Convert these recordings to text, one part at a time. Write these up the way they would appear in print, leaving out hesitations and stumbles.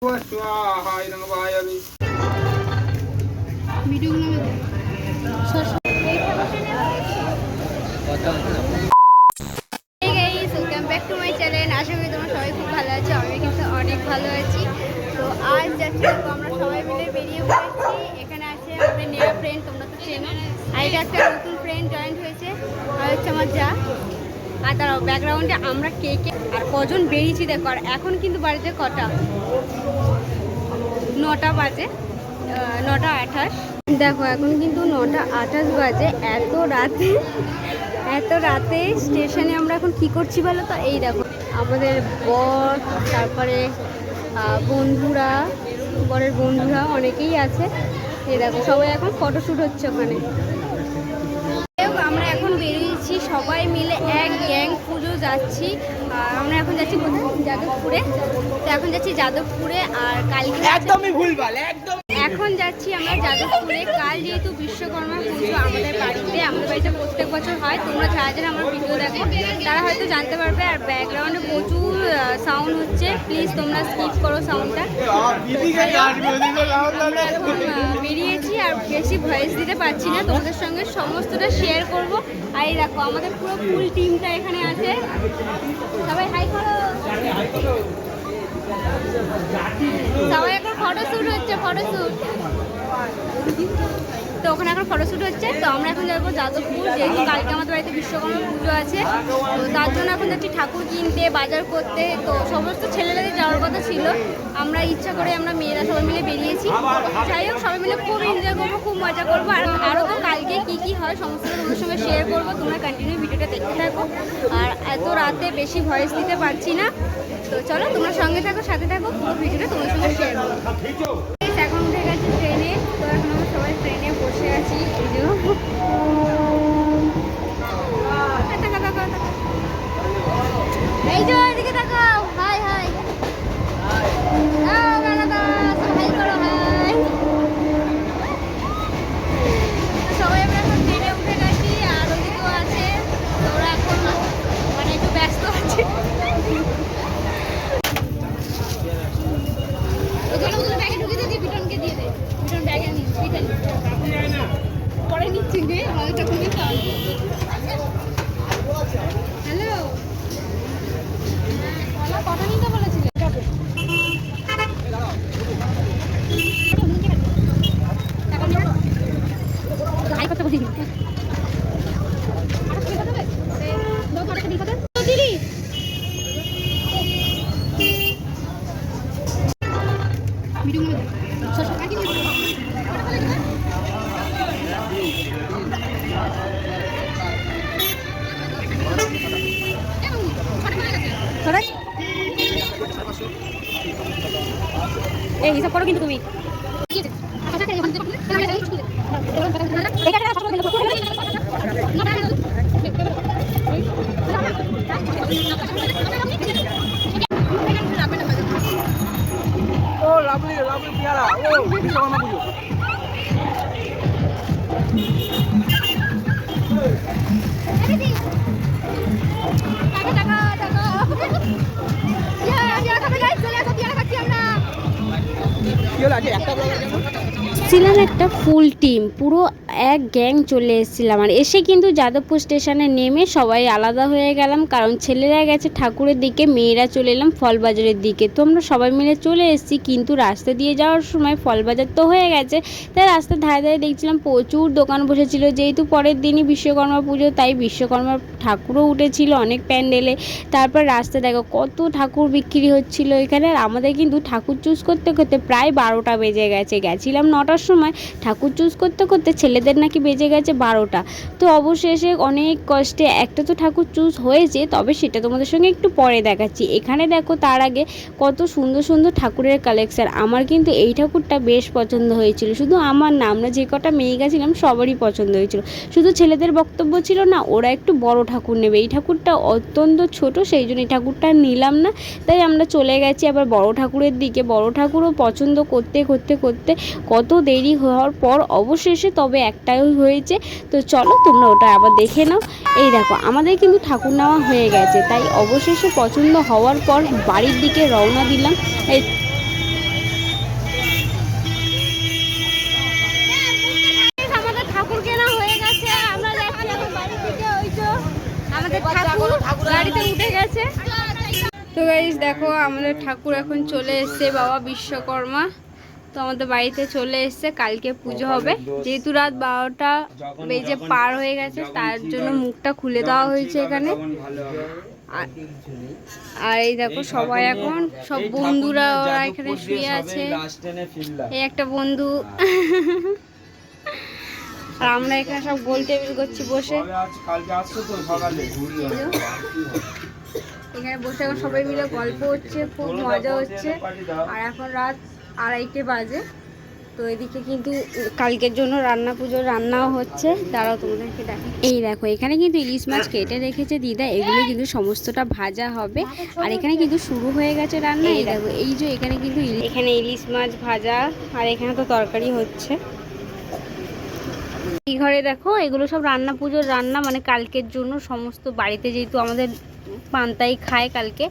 আশা করি তোমরা সবাই খুব ভালো আছো। আমি কিন্তু অনেক ভালো আছি। তো আজ যাচ্ছি, আমরা সবাই মিলে বেরিয়ে পড়েছি। এখানে আছে আমাদের নেয়া ফ্রেন্ড, তোমরা তো চেনো। আর এটা একটা নতুন ফ্রেন্ড জয়েন্ট হয়েছে, আর হচ্ছে আমার যা। আর তার ব্যাকগ্রাউন্ডে আমরা কে কে আর কজন বেরিয়েছি দেখো। আর এখন কিন্তু বাজে কটা, 9টা বাজে, 9:28। দেখো এখন কিন্তু 9:28 বাজে। এত রাতে স্টেশনে আমরা এখন কি করছি বলো তো? এই দেখো আমাদের বর, তারপরে বন্ধুরা, বরের বন্ধুরা অনেকেই আছে। এই দেখো সবাই এখন ফটোশ্যুট হচ্ছে ওখানে। আমরা এখন বেরিয়েছি সবাই মিলে এক গ্যাং পুজো যাচ্ছি। আমরা এখন যাচ্ছি কোথায়? যাদবপুরে। তো এখন যাচ্ছি যাদবপুরে। আর কালকে একদমই ভুলভাল, একদম এখন যাচ্ছি আমরা যাদবপুরে। কাল যেহেতু বিশ্বকর্মা পুজো আমাদের বাড়িতে প্রত্যেক বছর হয়। তোমরা যারা যারা আমার ভিডিও দেখো তারা হয়তো জানতে পারবে। আর ব্যাকগ্রাউন্ডে প্রচুর সাউন্ড হচ্ছে, প্লিজ তোমরা স্কিপ করো সাউন্ডটা। এখন বেরিয়েছি আর বেশি ভয়েস দিতে পারছি না, তোমাদের সঙ্গে সমস্তটা শেয়ার করব। আর এই দেখো আমাদের পুরো ফুল টিমটা এখানে আছে। সবাই হাই করো। সবাই এখন ফটোশ্যুট হচ্ছে, ফটোশ্যুট। তো ওখানে এখন ফটোশ্যুট হচ্ছে। তো আমরা এখন যাবো যাদবপুর, যেহেতু কালকে আমাদের বাড়িতে বিশ্বকর্মা পুজো আছে। তো তার জন্য এখন যাচ্ছি ঠাকুর কিনতে, বাজার করতে। তো সমস্ত ছেলেদের যাওয়ার কথা ছিল, আমরা ইচ্ছা করে আমরা মেয়েরা সবাই মিলে বেরিয়েছি। যাই হোক সবাই মিলে খুব এনজয় করবো, খুব মজা করবো। আর আরও তো কালকে কী হয় সমস্তটা তোমাদের সঙ্গে শেয়ার করবো। তোমরা কন্টিনিউ ভিডিওটা দেখতে থাকো। আর এত রাতে বেশি ভয়েস দিতে পারছি না, তো চলো তোমরা সঙ্গে থাকো, সাথে থাকো, পুরো ভিডিওটা তোমার সঙ্গে শেয়ার করবো। এখন উঠে গেছি ট্রেনে। তো এখন আমরা সবাই ট্রেনে বসে আছি। এই যে এদিকে তাকাও, হাই হাই হাই করো, হাই। সবাই আমরা এখন ট্রেনে উঠে গেছি। আর ওদিকেও আছে, তো ওরা এখন মানে একটু ব্যস্ত আছে। ব্যাগে ঢুকে দিয়ে বিটনকে দিয়ে দে, বিটন ব্যাগে পরে নিচ্ছি গে মালটা খুলে। হ্যালো, কথা নিতে বলেছিলে? এই হিসাব করো কিন্তু তুমি। ও লাভলি লাভলি পিয়ারা ও বিশ্বকর্মা পুজো। ছিলাম একটা ফুল টিম, পুরো এক গ্যাং চলে এসেছিলাম। আর এসে কিন্তু যাদবপুর স্টেশনে নেমে সবাই আলাদা হয়ে গেলাম, কারণ ছেলেরা গেছে ঠাকুরের দিকে, মেয়েরা চলে এলাম ফলবাজারের দিকে। তো আমরা সবাই মিলে চলে এসেছি, কিন্তু রাস্তা দিয়ে যাওয়ার সময় ফলবাজার তো হয়ে গেছে, তাই রাস্তার ধারে ধারে দেখছিলাম প্রচুর দোকান বসেছিল। যেহেতু পরের দিনই বিশ্বকর্মা পুজো, তাই বিশ্বকর্মা ঠাকুরও উঠেছিল অনেক প্যান্ডেলে। তারপর রাস্তা দেখো কত ঠাকুর বিক্রি হচ্ছিল এখানে। আর আমাদের কিন্তু ঠাকুর চুজ করতে করতে প্রায় 12টা বেজে গেছে। গেছিলাম 9টার সময়, ঠাকুর চুজ করতে করতে ছেলেদের নাকি বেজে গেছে 12টা। তো অবশেষে অনেক কষ্টে একটা তো ঠাকুর চুজ হয়েছে, তবে সেটা তোমাদের সঙ্গে একটু পরে দেখাচ্ছি। এখানে দেখো তার আগে কত সুন্দর সুন্দর ঠাকুরের কালেকশন। আমার কিন্তু এই ঠাকুরটা বেশ পছন্দ হয়েছিল, শুধু আমার না, আমরা যে কটা মেয়ে গেছিলাম সবারই পছন্দ হয়েছিল। শুধু ছেলেদের বক্তব্য ছিল না, ওরা একটু বড় ঠাকুর নেবে। এই ঠাকুরটা অত্যন্ত ছোট, সেই জন্য এই ঠাকুরটা নিলাম না, তাই আমরা চলে গেছি আবার বড় ঠাকুরের দিকে। বড় ঠাকুরও পছন্দ করতে করতে করতে কত দেরি হওয়ার পর অবশেষে তবে একটাই হয়েছে। তো চলো তোমরা ওটা আবার দেখে নাও। এই দেখো আমাদের কিন্তু ঠাকুর নেওয়া হয়ে গেছে, তাই অবশেষে পছন্দ হওয়ার পর বাড়ির দিকে রওনা দিলাম। এই দেখো আমাদের ঠাকুর এখন চলে এসছে, বাবা বিশ্বকর্মা। তো আমাদের বাড়িতে চলে এসছে, কালকে পুজো হবে। যেহেতু রাত 12টা বেজে পার হয়ে গেছে, তার জন্য মুখটা খুলে দেওয়া হয়েছে এখানে। আর এই দেখো সবাই এখন সব বন্ধুরা ওরা এখানে শুয়ে আছে। এই একটা বন্ধু আর আমরা এখানে সব গোল টেবিল করছি বসে। এখানে বসে এখন সবাই মিলে গল্প হচ্ছে, খুব মজা হচ্ছে। আর এখন রাত 2:30 বাজে। তো এদিকে কিন্তু কালকের জন্য পুজোর রান্নাও হচ্ছে। দাঁড়াও তোমাদেরকে দেখো। এই দেখো এখানে কিন্তু ইলিশ মাছ কেটে রেখেছে দিদা, এগুলো কিন্তু সমস্তটা ভাজা হবে। আর এখানে কিন্তু শুরু হয়ে গেছে রান্না। এই দেখো এই যে এখানে কিন্তু এখানে ইলিশ মাছ ভাজা, আর এখানে তো তরকারি হচ্ছে। এই ঘরে দেখো এগুলো সব পুজোর রান্না, মানে কালকের জন্য সমস্ত বাড়িতে, যেহেতু আমাদের পান্তাই খায় কালকে।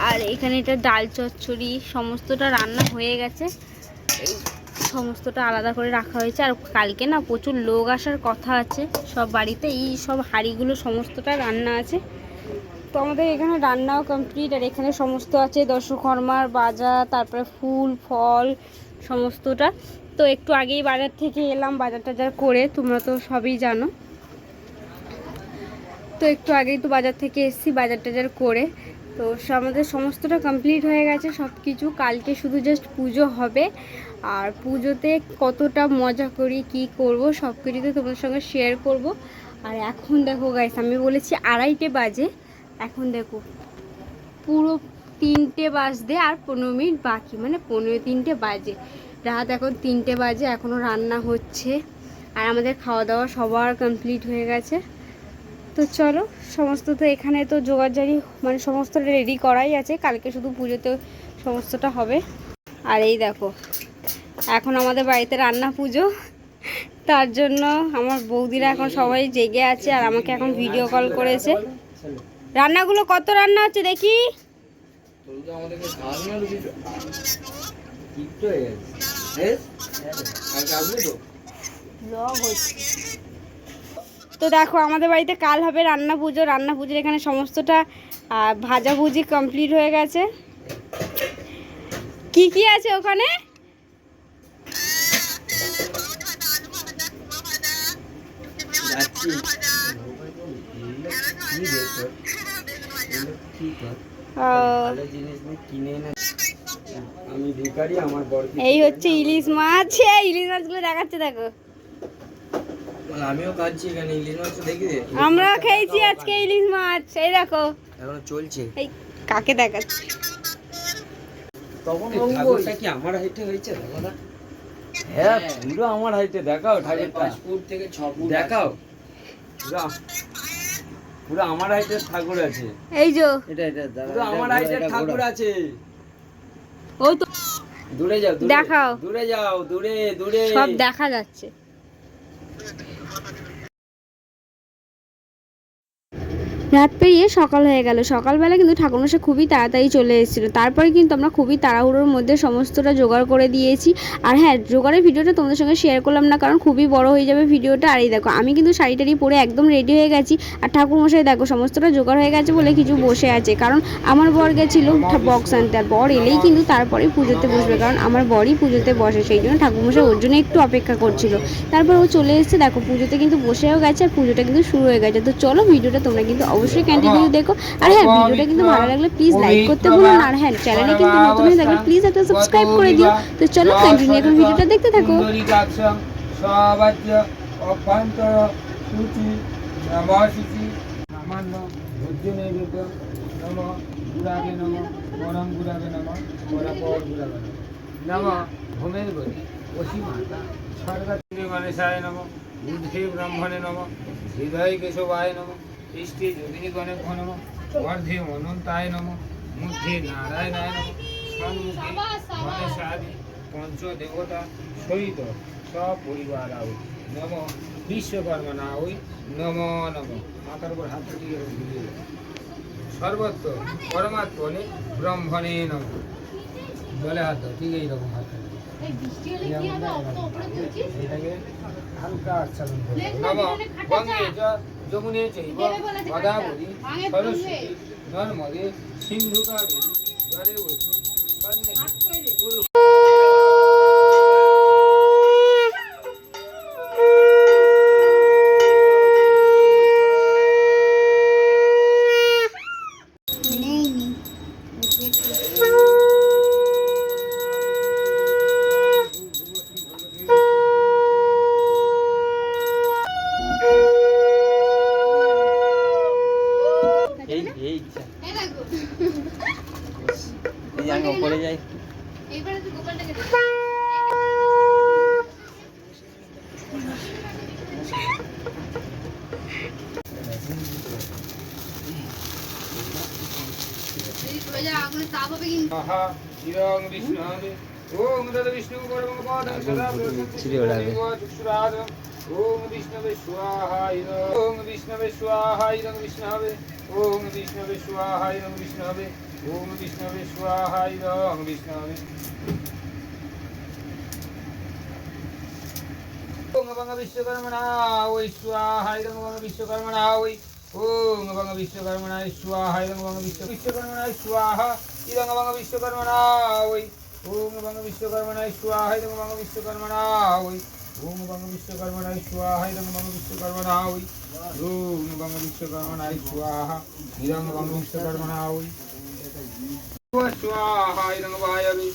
আর এখানে এটা ডাল চচ্চড়ি সমস্তটা রান্না হয়ে গেছে, এই সমস্তটা আলাদা করে রাখা হয়েছে। আর কালকে না প্রচুর লোক আসার কথা আছে সব বাড়িতে, এই সব হাঁড়িগুলো সমস্তটা রান্না আছে। তো আমাদের এখানে রান্নাও কমপ্লিট। আর এখানে সমস্ত আছে দশকর্মার বাজার, তারপরে ফুল ফল সমস্তটা। তো একটু আগেই বাজার থেকে এলাম, বাজার টাজার করে, তোমরা তো সবই জানো। তো একটু আগেই তো বাজার থেকে এসেছি, বাজার টাজার করে। তো আমাদের সমস্তটা কমপ্লিট হয়ে গেছে সব কিছু। কালকে শুধু জাস্ট পুজো হবে। আর পুজোতে কতটা মজা করি, কি করব, সব কিছুতে তোমাদের সঙ্গে শেয়ার করব। আর এখন দেখো গাইস, আমি বলেছি 2:30 বাজে, এখন দেখো পুরো 3টে বাজতে আর 15 মিনিট বাকি, মানে 15:03 বাজে। রাত এখন 3টে বাজে, এখনও রান্না হচ্ছে। আর আমাদের খাওয়া দাওয়া সবার কমপ্লিট হয়ে গেছে। তো চলো, সমস্ত তো এখানে তো জোগাড়জারি, মানে সমস্তটা রেডি করাই আছে, কালকে শুধু পুজোতে সমস্তটা হবে। আর এই দেখো এখন আমাদের বাড়িতে পুজো, তার জন্য আমার বৌদিরা এখন সবাই জেগে আছে। আর আমাকে এখন ভিডিও কল করেছে। রান্নাগুলো কত রান্না হচ্ছে দেখি। তো দেখো আমাদের বাড়িতে কাল হবে পুজোর এখানে সমস্তটা ভাজাভুজি কমপ্লিট হয়ে গেছে। কি কি আছে ওখানে? এই হচ্ছে ইলিশ মাছ, ইলিশ মাছগুলো দেখাচ্ছে দেখো। আমিও খাচ্ছি এখানে ইলিশ মাছ, দেখি আমরা খেয়েছি আজকে ইলিশ মাছ। এই দেখো এখনো চলছে। এই কাকে দেখাচ্ছি? তখন ঠাকুরটা কি আমার হাইটে হয়েছে? দেখো না, হ্যাঁ পুরো আমার হাইটে। দেখাও ঠাকুরটা, 5 ফুট থেকে 6 ফুট দেখাও। পুরো আমার হাইটের ঠাকুর আছে। এই যে এটা পুরো আমার হাইটের ঠাকুর আছে। ও তো দূরে যাও, দেখাও, দূরে যাও, দূরে দূরে সব দেখা যাচ্ছে। রাত পেরিয়ে সকাল হয়ে গেল। সকালবেলা কিন্তু ঠাকুরমশাই খুবই তাড়াতাড়ি চলে এসেছিলো। তারপরে কিন্তু আমরা খুবই তাড়াহুড়োর মধ্যে সমস্তটা জোগাড় করে দিয়েছি। আর হ্যাঁ, জোগাড়ের ভিডিওটা তোমাদের সঙ্গে শেয়ার করলাম না, কারণ খুবই বড় হয়ে যাবে ভিডিওটা। আর এই দেখো আমি কিন্তু শাড়ি পরে একদম রেডি হয়ে গেছি। আর ঠাকুরমশাই দেখো সমস্তটা জোগাড় হয়ে গেছে বলে কিছু বসে আছে, কারণ আমার বর গেছিলো বক্স আনতে। আর বর এলেই কিন্তু তারপরে পুজোতে বসবে, কারণ আমার বরই পুজোতে বসে, সেই জন্য ঠাকুরমশাই ওর জন্য একটু অপেক্ষা করছিল। তারপর ও চলে এসেছে, দেখো পুজোতে কিন্তু বসেও গেছে, আর পুজোটা কিন্তু শুরু হয়ে গেছে। তো চলো ভিডিওটা তোমরা কিন্তু অবশ্যই কন্টিনিউ দেখো। আর হ্যাঁ, ভিডিওটা কিন্তু ভালো লাগলে প্লিজ লাইক করতে ভুলো না। আর হ্যাঁ, চ্যানেলে কিন্তু নতুন হয়ে থাকলে প্লিজ একটা সাবস্ক্রাইব করে দিও। তো চলো কন্টিনিউ এখন ভিডিওটা দেখতে থাকো। ব্রাহ্মণে নম, হৃদয় কেশবায় নম, ইষ্টে যোগিনী গণে নম, অর্ধে অনন্তায় নম, মধ্যে নারায়ণায় নম, সম্মুখে গণেশাদি পঞ্চদেবতা সহিত সপরিবার আউ নম, বিশ্বকর্মা না ওই নম নম। মাথার উপর হাত দিয়ে সর্বত্র পরমাত্মনে ব্রহ্মণে নম। বলে হাত দাও, ঠিক এইরকম হাত এটাকে হালকা আচ্ছাদন করবে। নম গঙ্গে যমুনে চৈব গোদাবরী সরস্বতী নর্মদে সিন্ধু কাবেরী জলে বসুন সন্ন্যাসী গুরু এই ইচ্ছা এই আমি ওপরে যাই এইবারে তুই গোপালটাকে দেখ এই সোজা আগুনে তাপ হবে কিন্তু আহা ইরং বিষ্ণবে ওম তদ বিষ্ণু পরমং পদং সদা ছিড়ে ওড়াবে। চক্ষুরাদং ওম বিষ্ণবে স্বাহা ওম বিষ্ণবে স্বাহা ইরং বিষ্ণবে ওম বিষ্ণবে স্বাহা ইরং বিষ্ণবে ওম বিষ্ণবে স্বাহা ইরং বিষ্ণবে ওম ভঙ্গ বিশ্বকর্মণা ওই স্বাহা ইরং ভঙ্গ বিশ্বকর্মণা ওই ওম ভঙ্গ বিশ্বকর্মণা স্বাহা ইরং ভঙ্গ বিশ্বকর্মণা স্বাহা ইরং ভঙ্গ বিশ্বকর্মণা ওই ওম ভঙ্গ বিশ্বকর্মণা স্বাহা ইরং ভঙ্গ বিশ্বকর্মণা ওই ওম ভঙ্গ বিশ্বকর্মণা স্বাহা ইরং ভঙ্গ বিশ্বকর্মণা ওই ওম ভঙ্গ বিশ্বকর্মণা স্বাহা ইরং ভঙ্গ বিশ্বকর্মণা ওই स्वाहा इदं वायवे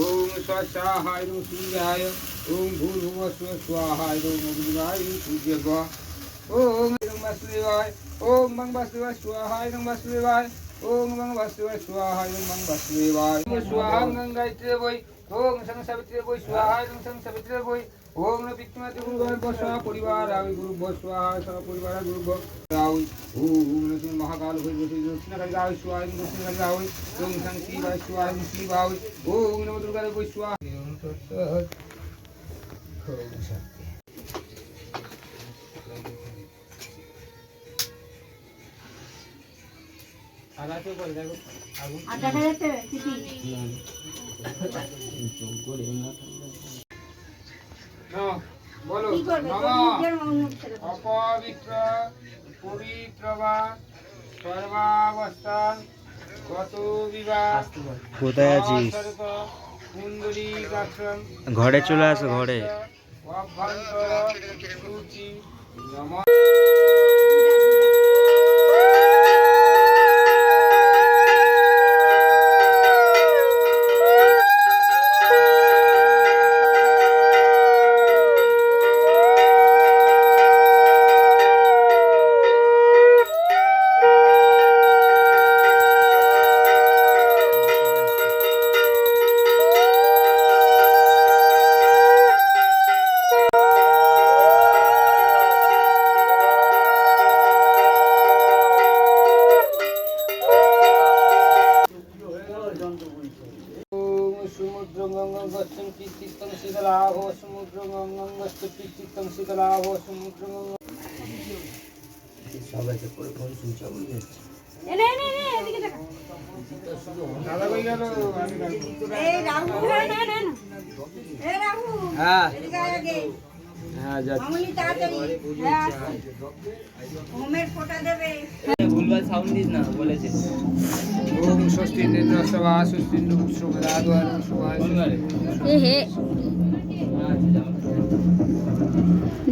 ओम स्वाहा इदं सूर्याय ओम भूर्भुवः स्वः स्वाहा इदं अग्निवाय सूर्यः ओम इदं वासुदेवाय ओम मं वासुदेवाय स्वाहा इदं वासुदेवाय ओम मं वासुदेवाय स्वाहा इदं मं वासुदेवाय स्वाहा गंगायत्रे वै ओम सं सावित्रे वै स्वाहा इदं सं सावित्रे वै ओम न पितृमातृ गुरुभ्यो स्वाहा परिवाराय गुरुभ्यो स्वाहा सह परिवाराय गुरुभ्यो रावै ओम न महाकाल भै दक्षिणकालिकाय स्वाहा इदं दक्षिणकालिकाय ओम सं शिवाय स्वाहा इदं शिवाय ओम नमो दुर्गाय वै स्वाहा ओम तत्सत् ओम शांति আগাতে করে দেখো আগুন দেখা যাচ্ছে চিঠি না বলো কি করবে নমঃ নিজের মুখ ছেড়ে দাও। অপবিত্র পবিত্র বা সর্বাবস্থান কত বিবাহ কোথায় আছিস? কুণ্ডলী গাত্রম ঘরে চলে আসো, ঘরে। অভ্যন্তর সূচি নমঃ সমুদ্র গঙ্গা গচ্ছন পিতৃত্বং শীতলাভ সমুদ্র গঙ্গা গচ্ছ পিতৃত্বং শীতলাভ সমুদ্র গঙ্গা সবাইকে করে ফোন সুইচ অফ হয়ে যাচ্ছে। এনে এনে এনে এদিকে দেখা দাদা কই গেল এই রাহু না না না এই রাহু হ্যাঁ এদিকে আয় আগে হ্যাঁ যাচ্ছি। মামুনি তাড়াতাড়ি হ্যাঁ আসো। হোমের ফোঁটা দেবে ভুলভাল সাউন্ড দিস না, বলেছে। ওম স্বস্তি ইন্দ্র সভা স্বস্তি ইন্দ্র পুষ্পদাদ্বার সভায় এ হে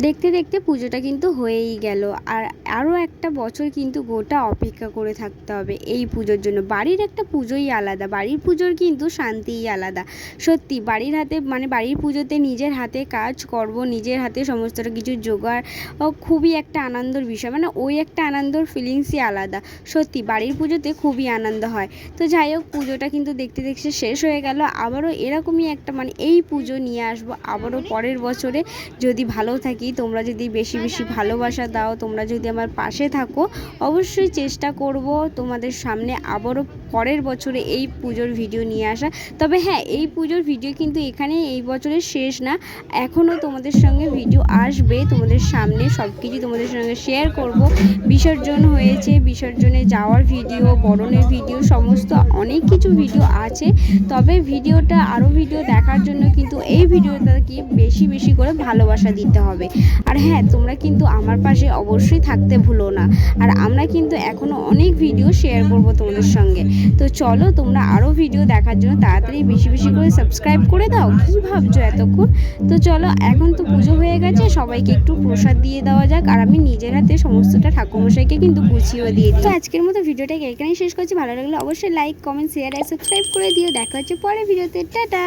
দেখতে দেখতে পুজোটা কিন্তু হয়েই গেল। আর আরও একটা বছর কিন্তু গোটা অপেক্ষা করে থাকতে হবে এই পুজোর জন্য। বাড়ির একটা পুজোই আলাদা, বাড়ির পুজোর কিন্তু শান্তিই আলাদা। সত্যি বাড়ির হাতে মানে বাড়ির পুজোতে নিজের হাতে কাজ করব, নিজের হাতে সমস্তটা কিছু জোগাড় খুবই একটা আনন্দের বিষয়, মানে ওই একটা আনন্দর ফিলিংসই আলাদা। সত্যি বাড়ির পুজোতে খুবই আনন্দ হয়। তো যাই হোক, পুজোটা কিন্তু দেখতে দেখতে শেষ হয়ে গেল। আবারও এরকমই একটা মানে এই পুজো নিয়ে আসবো আবারও পরের বছরে, যদি ভালো থাকি, তোমরা যদি বেশি বেশি ভালোবাসা দাও, তোমরা যদি আমার পাশে থাকো, অবশ্যই চেষ্টা করব তোমাদের সামনে আবারও পরের বছরে এই পুজোর ভিডিও নিয়ে আসা। তবে হ্যাঁ, এই পুজোর ভিডিও কিন্তু এখানে এই বছরের শেষ না, এখনও তোমাদের সঙ্গে ভিডিও আসবে তোমাদের সামনে, সব কিছু তোমাদের সঙ্গে শেয়ার করব। বিসর্জন হয়েছে, বিসর্জনে যাওয়ার ভিডিও, বরণের ভিডিও, সমস্ত অনেক কিছু ভিডিও আছে। তবে ভিডিওটা আরও ভিডিও দেখা দেখার জন্য কিন্তু এই ভিডিওটাকে বেশি বেশি করে ভালোবাসা দিতে হবে। আর হ্যাঁ, তোমরা কিন্তু আমার পাশে অবশ্যই থাকতে ভুলো না। আর আমরা কিন্তু এখনও অনেক ভিডিও শেয়ার করব তোমাদের সঙ্গে। তো চলো, তোমরা আরও ভিডিও দেখার জন্য তাড়াতাড়ি বেশি বেশি করে সাবস্ক্রাইব করে দাও। কী ভাবছো এতক্ষণ? তো চলো, এখন তো পুজো হয়ে গেছে, সবাইকে একটু প্রসাদ দিয়ে দেওয়া যাক। আর আমি নিজের হাতে সমস্তটা ঠাকুরমশাইকে কিন্তু গুছিয়েও দিয়ে দিই। তো আজকের মতো ভিডিওটাকে এখানেই শেষ করছি। ভালো লাগলে অবশ্যই লাইক, কমেন্ট, শেয়ার আর সাবস্ক্রাইব করে দিও। দেখা হচ্ছে পরের ভিডিওতে। টাটা।